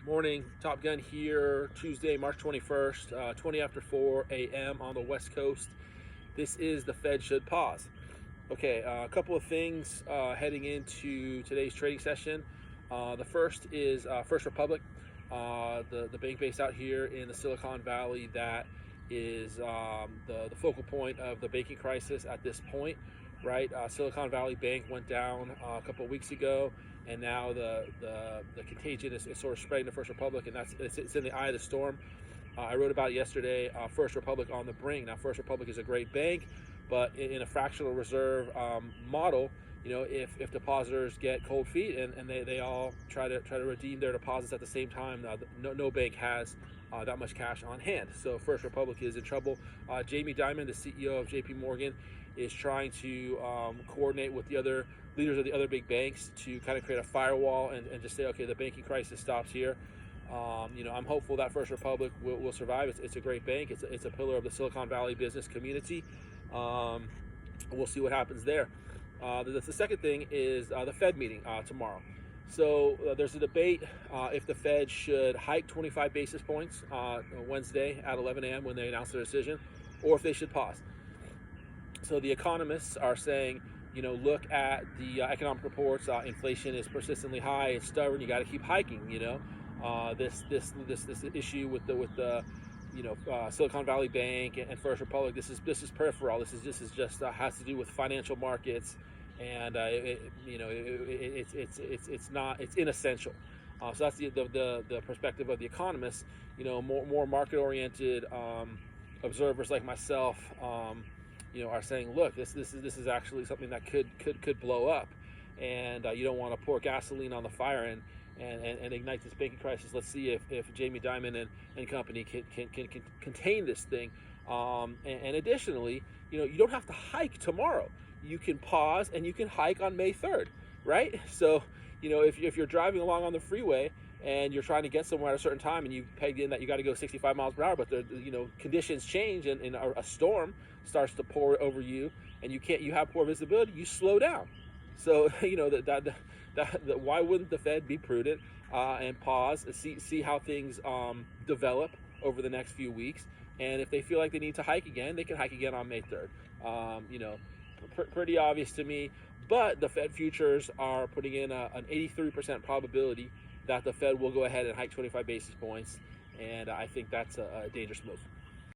Morning, Top Gun here, Tuesday, March 21st, 20 after 4 a.m. on the West Coast. This is the Fed should pause. Okay, a couple of things heading into today's trading session. The first is First Republic, the bank based out here in the Silicon Valley that is the focal point of the banking crisis at this point, right? Silicon Valley Bank went down a couple of weeks ago, and now the contagion is sort of spreading to First Republic, and it's in the eye of the storm. I wrote about it yesterday. First Republic on the brink. Now, First Republic is a great bank, but in a fractional reserve model, if depositors get cold feet and they all try to redeem their deposits at the same time, no bank has that much cash on hand. So First Republic is in trouble. Jamie Dimon, the CEO of JP Morgan, is trying to coordinate with the other leaders of the other big banks to kind of create a firewall and just say, okay, the banking crisis stops here. I'm hopeful that First Republic will survive. It's a great bank. It's a pillar of the Silicon Valley business community. We'll see what happens there. The second thing is the Fed meeting tomorrow. So there's a debate if the Fed should hike 25 basis points Wednesday at 11 a.m. when they announce their decision, or if they should pause. So the economists are saying, look at the economic reports. Inflation is persistently high. It's stubborn. You got to keep hiking. This issue with the Silicon Valley Bank and First Republic. This is peripheral. This is just has to do with financial markets, and it's inessential. So that's the perspective of the economists. More market oriented observers like myself. Are saying, look, this is actually something that could blow up, and you don't want to pour gasoline on the fire and ignite this banking crisis. Let's see if Jamie Dimon and company can contain this thing. And additionally, you don't have to hike tomorrow. You can pause and you can hike on May 3rd, right? So, if you're driving along on the freeway and you're trying to get somewhere at a certain time and you pegged in that you got to go 65 miles per hour, but conditions change and a storm starts to pour over you and you have poor visibility, you slow down. So, why wouldn't the Fed be prudent and pause, see how things develop over the next few weeks? And if they feel like they need to hike again, they can hike again on May 3rd. Pretty obvious to me, but the Fed futures are putting in an 83% probability that the Fed will go ahead and hike 25 basis points, and I think that's a dangerous move.